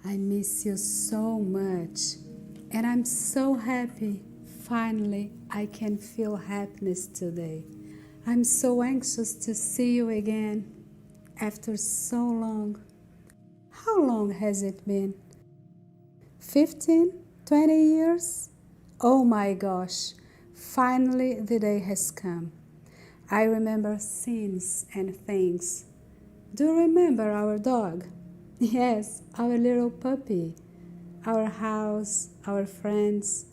I miss you so much, and I'm so happy. Finally, I can feel happiness today. I'm so anxious to see you again after so long. How long has it been? 15? 20 years? Oh my gosh, finally the day has come. I remember scenes and things. Do you remember our dog? Yes, our little puppy, our house, our friends,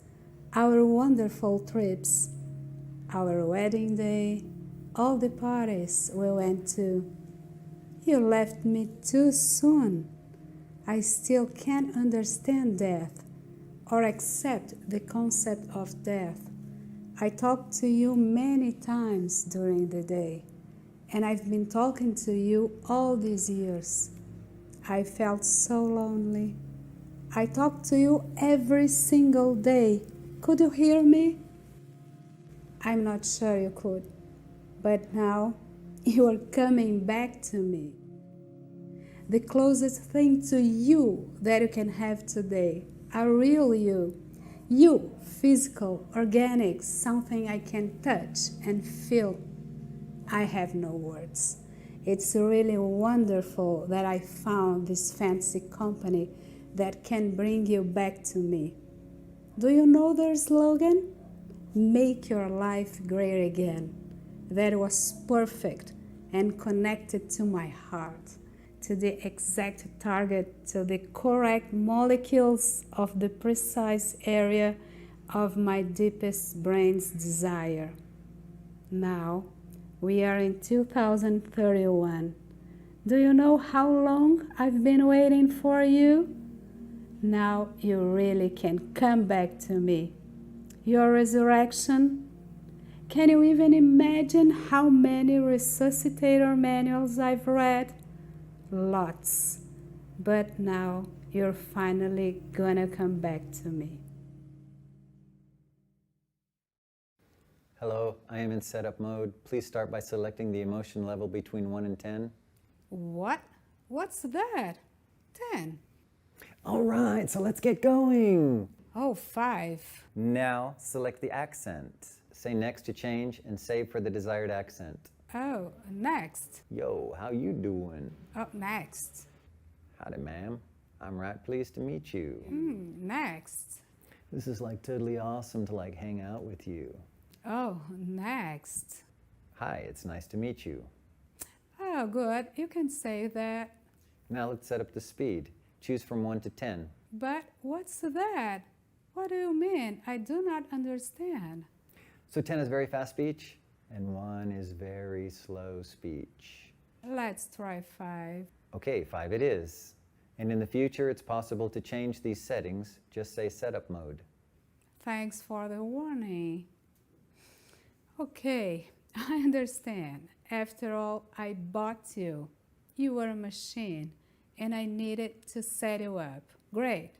our wonderful trips, our wedding day, all the parties we went to. You left me too soon. I still can't understand death or accept the concept of death. I talked to you many times during the day, and I've been talking to you all these years. I felt so lonely. I talked to you every single day. Could you hear me? I'm not sure you could, but now you are coming back to me. The closest thing to you that you can have today, a real you. You, physical, organic, something I can touch and feel. I have no words. It's really wonderful that I found this fancy company that can bring you back to me. Do you know their slogan? Make your life great again. That was perfect and connected to my heart, to the exact target, to the correct molecules of the precise area of my deepest brain's desire. Now, we are in 2031. Do you know how long I've been waiting for you? Now you really can come back to me. Your resurrection? Can you even imagine how many resuscitator manuals I've read? Lots. But now you're finally gonna come back to me. Hello, I am in setup mode. Please start by selecting the emotion level between 1 and 10. What? What's that? 10. All right, so let's get going. Oh, 5. Now, select the accent. Say next to change and save for the desired accent. Oh, next. Yo, how you doing? Oh, next. Howdy, ma'am. I'm right pleased to meet you. Next. This is like totally awesome to hang out with you. Oh, next. Hi, it's nice to meet you. Oh, good. You can say that. Now let's set up the speed. Choose from 1 to 10. But what's that? What do you mean? I do not understand. So 10 is very fast speech, and 1 is very slow speech. Let's try 5. Okay, 5 it is. And in the future, it's possible to change these settings. Just say setup mode. Thanks for the warning. Okay, I understand. After all, I bought you. You were a machine, and I needed to set you up. Great.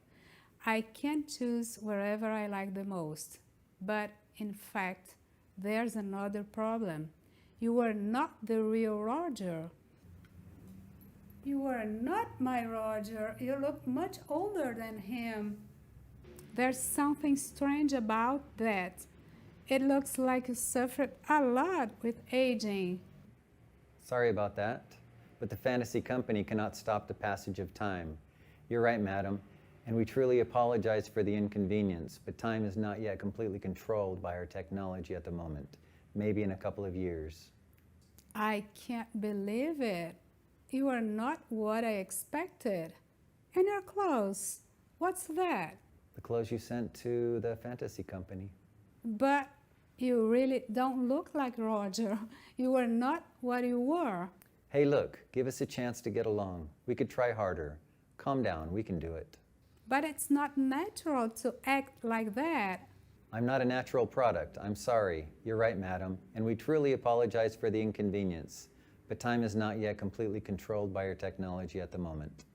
I can choose wherever I like the most. But in fact, there's another problem. You are not the real Roger. You are not my Roger. You look much older than him. There's something strange about that. It looks like you suffered a lot with aging. Sorry about that, but the fantasy company cannot stop the passage of time. You're right, madam, and we truly apologize for the inconvenience, but time is not yet completely controlled by our technology at the moment, maybe in a couple of years. I can't believe it. You are not what I expected. And your clothes, what's that? The clothes you sent to the fantasy company. But you really don't look like Roger. You are not what you were. Hey, look, give us a chance to get along. We could try harder. Calm down, we can do it. But it's not natural to act like that. I'm not a natural product. I'm sorry. You're right, madam, and we truly apologize for the inconvenience. But time is not yet completely controlled by our technology at the moment.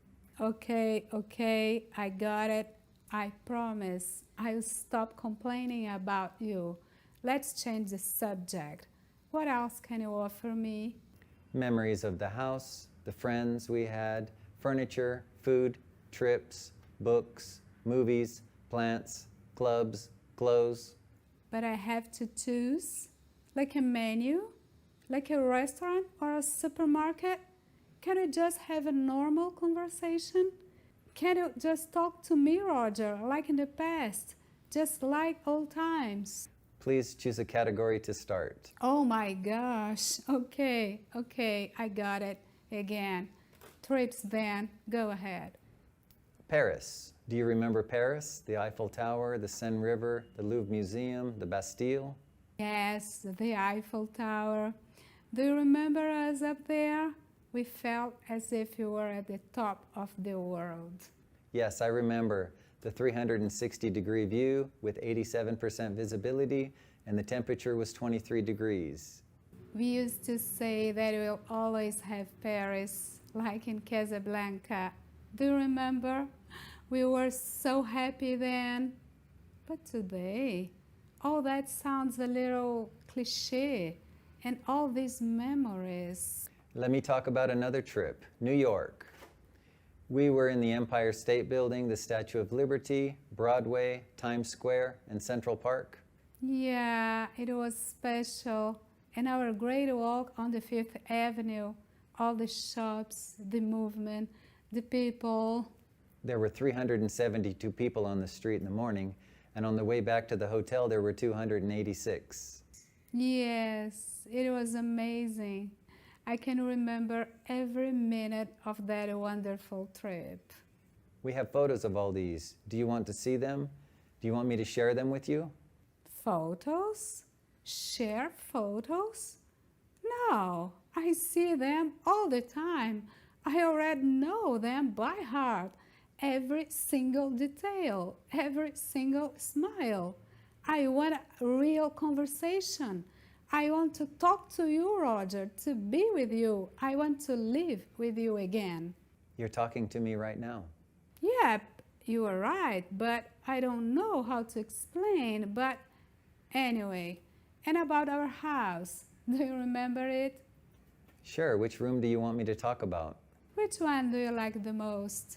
Okay, I got it. I promise I'll stop complaining about you. Let's change the subject. What else can you offer me? Memories of the house, the friends we had, furniture, food. trips, books, movies, plants, clubs, clothes. But I have to choose, like a menu, like a restaurant or a supermarket. Can we just have a normal conversation? Can you just talk to me, Roger, like in the past, just like old times? Please choose a category to start. Oh my gosh. Okay, I got it again. Trips then, go ahead. Paris. Do you remember Paris? The Eiffel Tower, the Seine River, the Louvre Museum, the Bastille? Yes, the Eiffel Tower. Do you remember us up there? We felt as if we were at the top of the world. Yes, I remember. The 360-degree view with 87% visibility, and the temperature was 23 degrees. We used to say that we'll always have Paris, like in Casablanca. Do you remember? We were so happy then. But today, all that sounds a little cliché, and all these memories. Let me talk about another trip, New York. We were in the Empire State Building, the Statue of Liberty, Broadway, Times Square, and Central Park. Yeah, it was special. And our great walk on the Fifth Avenue, all the shops, the movement, the people. There were 372 people on the street in the morning, and on the way back to the hotel there were 286. Yes, it was amazing. I can remember every minute of that wonderful trip. We have photos of all these. Do you want to see them? Do you want me to share them with you? Photos? Share photos? No, I see them all the time. I already know them by heart. Every single detail, every single smile. I want a real conversation. I want to talk to you, Roger, to be with you. I want to live with you again. You're talking to me right now. Yep, you are right, but I don't know how to explain. But anyway, and about our house, do you remember it? Sure, which room do you want me to talk about? Which one do you like the most?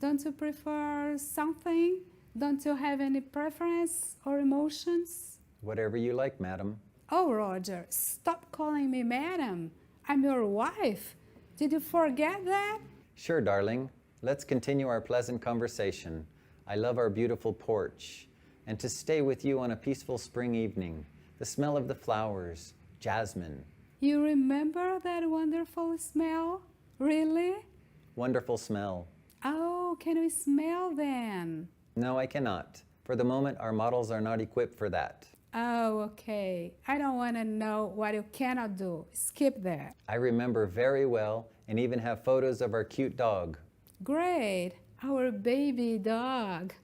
Don't you prefer something? Don't you have any preference or emotions? Whatever you like, madam. Oh, Roger, stop calling me madam. I'm your wife. Did you forget that? Sure, darling. Let's continue our pleasant conversation. I love our beautiful porch. And to stay with you on a peaceful spring evening. The smell of the flowers, jasmine. You remember that wonderful smell? Really? Wonderful smell. Oh, can we smell then? No, I cannot. For the moment, our models are not equipped for that. Oh, okay. I don't want to know what you cannot do. Skip that. I remember very well and even have photos of our cute dog. Great. Our baby dog.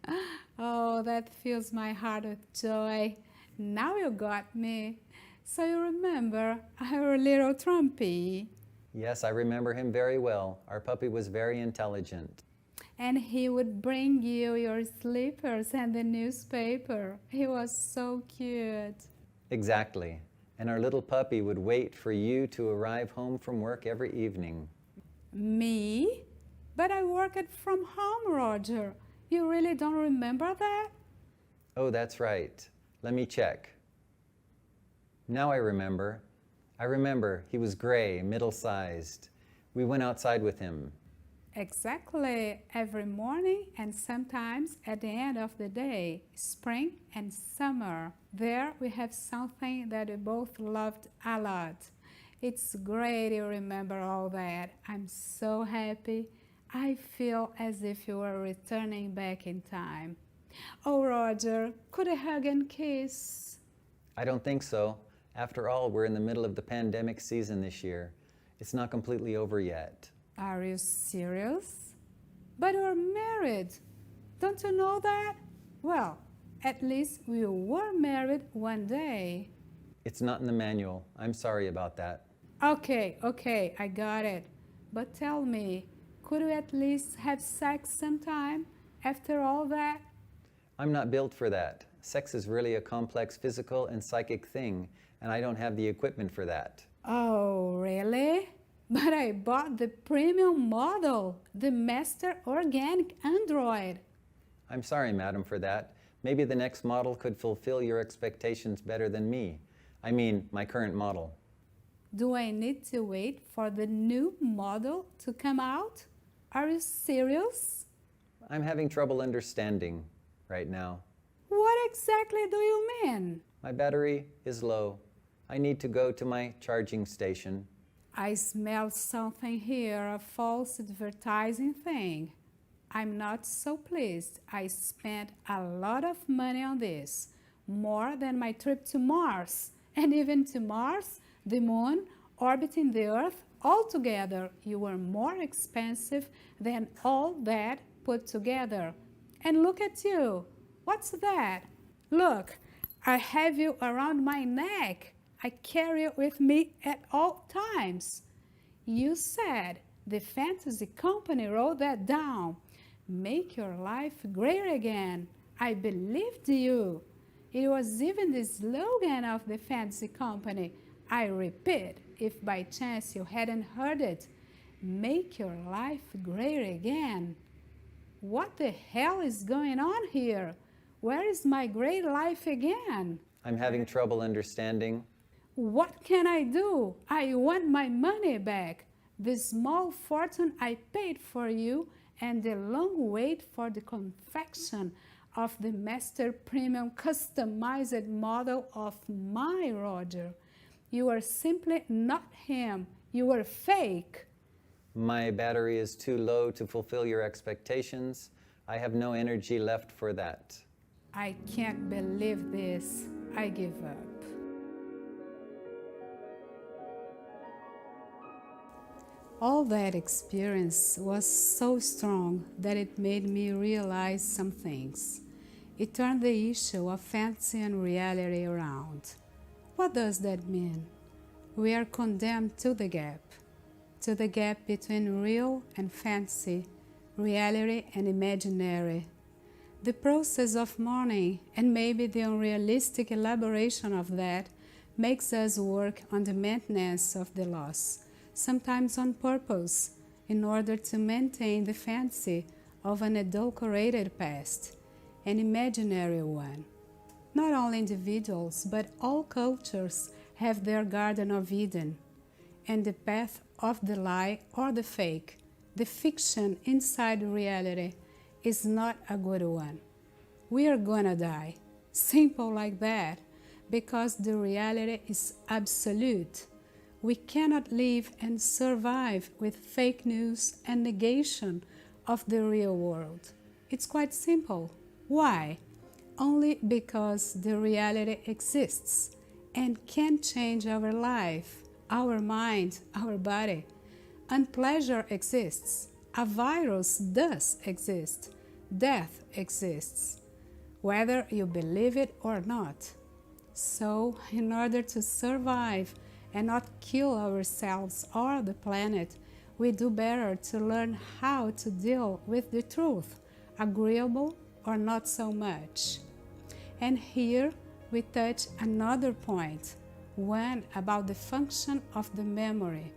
Oh, that fills my heart with joy. Now you got me. So you remember our little Trumpy? Yes, I remember him very well. Our puppy was very intelligent. And he would bring you your slippers and the newspaper. He was so cute. Exactly. And our little puppy would wait for you to arrive home from work every evening. Me? But I worked from home, Roger. You really don't remember that? Oh, that's right. Let me check. Now I remember. I remember he was gray, middle-sized. We went outside with him. Exactly, every morning and sometimes at the end of the day, spring and summer. There we have something that we both loved a lot. It's great you remember all that. I'm so happy. I feel as if you were returning back in time. Oh, Roger, could I hug and kiss? I don't think so. After all, we're in the middle of the pandemic season this year. It's not completely over yet. Are you serious? But we're married. Don't you know that? Well, at least we were married one day. It's not in the manual. I'm sorry about that. Okay, I got it. But tell me, could we at least have sex sometime after all that? I'm not built for that. Sex is really a complex physical and psychic thing, and I don't have the equipment for that. Oh, really? But I bought the premium model, the Master Organic Android. I'm sorry, madam, for that. Maybe the next model could fulfill your expectations better than me. I mean, my current model. Do I need to wait for the new model to come out? Are you serious? I'm having trouble understanding right now. What exactly do you mean? My battery is low. I need to go to my charging station. I smell something here, a false advertising thing. I'm not so pleased. I spent a lot of money on this, more than my trip to Mars. And even to Mars, the moon, orbiting the Earth, altogether, you were more expensive than all that put together. And look at you. What's that? Look, I have you around my neck. I carry you with me at all times. You said, the fantasy company wrote that down. Make your life great again. I believed you. It was even the slogan of the fantasy company. I repeat, if by chance you hadn't heard it, make your life great again. What the hell is going on here? Where is my great life again? I'm having trouble understanding. What can I do? I want my money back. The small fortune I paid for you and the long wait for the confection of the Master Premium customized model of my Roger. You are simply not him. You are fake. My battery is too low to fulfill your expectations. I have no energy left for that. I can't believe this. I give up. All that experience was so strong that it made me realize some things. It turned the issue of fantasy and reality around. What does that mean? We are condemned to the gap between real and fantasy, reality and imaginary. The process of mourning, and maybe the unrealistic elaboration of that, makes us work on the maintenance of the loss, sometimes on purpose, in order to maintain the fantasy of an adulterated past, an imaginary one. Not only individuals, but all cultures have their Garden of Eden, and the path of the lie or the fake, the fiction inside reality, is not a good one. We are gonna die, simple like that, because the reality is absolute. We cannot live and survive with fake news and negation of the real world. It's quite simple. Why? Only because the reality exists and can change our life, our mind, our body. And pleasure exists. A virus does exist. Death exists, whether you believe it or not. So, in order to survive and not kill ourselves or the planet, we do better to learn how to deal with the truth, agreeable or not so much. And here we touch another point, one about the function of the memory.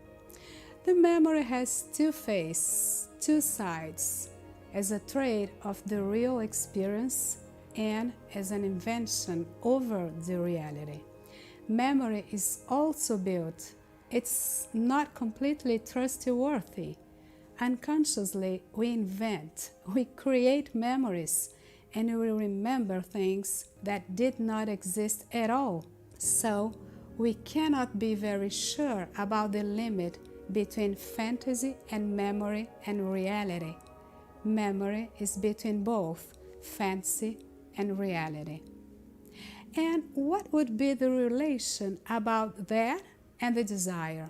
The memory has two faces, two sides, as a trait of the real experience and as an invention over the reality. Memory is also built. It's not completely trustworthy. Unconsciously, we invent, we create memories, and we remember things that did not exist at all. So, we cannot be very sure about the limit between fantasy and memory and reality. Memory is between both fantasy and reality. And what would be the relation about that and the desire?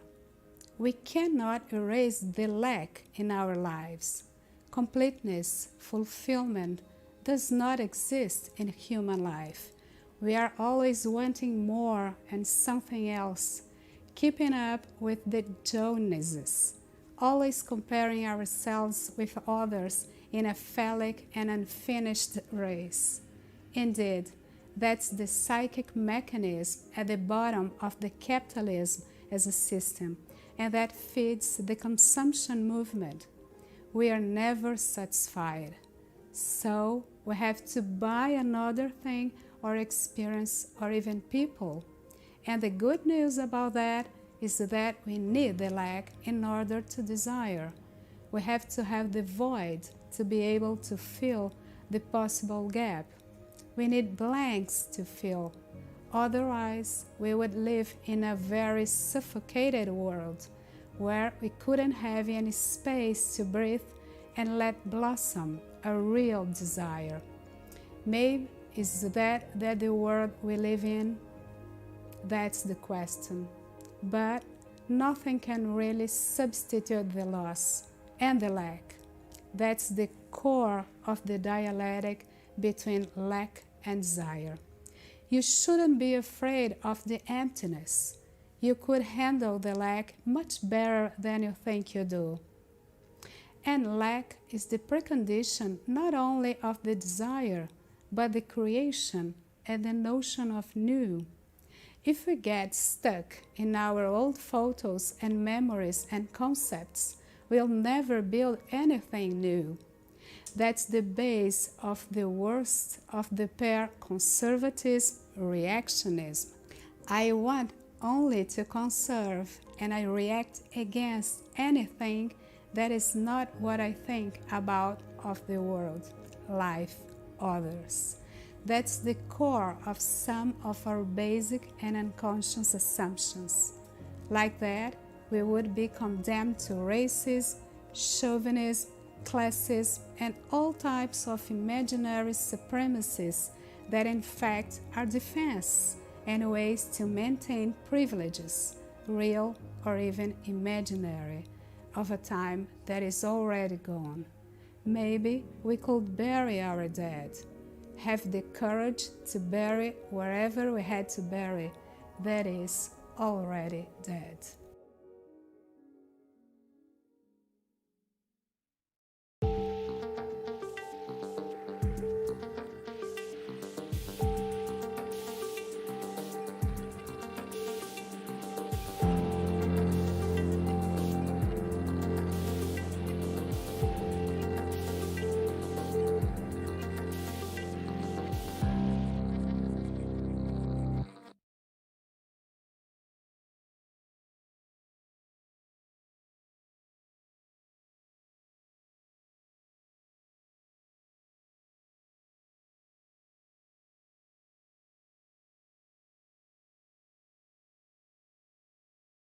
We cannot erase the lack in our lives. Completeness, fulfillment does not exist in human life. We are always wanting more and something else, keeping up with the Joneses, always comparing ourselves with others in a phallic and unfinished race. Indeed, that's the psychic mechanism at the bottom of the capitalism as a system, and that feeds the consumption movement. We are never satisfied. So we have to buy another thing or experience or even people. And the good news about that is that we need the lack in order to desire. We have to have the void to be able to fill the possible gap. We need blanks to fill. Otherwise, we would live in a very suffocated world where we couldn't have any space to breathe and let blossom a real desire. Maybe is that the world we live in? That's the question. But nothing can really substitute the loss and the lack. That's the core of the dialectic between lack and desire. You shouldn't be afraid of the emptiness. You could handle the lack much better than you think you do. And lack is the precondition not only of the desire, but the creation and the notion of new. If we get stuck in our old photos and memories and concepts, we'll never build anything new. That's the base of the worst of the pair conservatism, reactionism. I want only to conserve, and I react against anything that is not what I think about of the world, life, others. That's the core of some of our basic and unconscious assumptions. Like that, we would be condemned to racism, chauvinism, classism, and all types of imaginary supremacies that in fact are defense and ways to maintain privileges, real or even imaginary, of a time that is already gone. Maybe we could bury our dead, have the courage to bury wherever we had to bury that is already dead.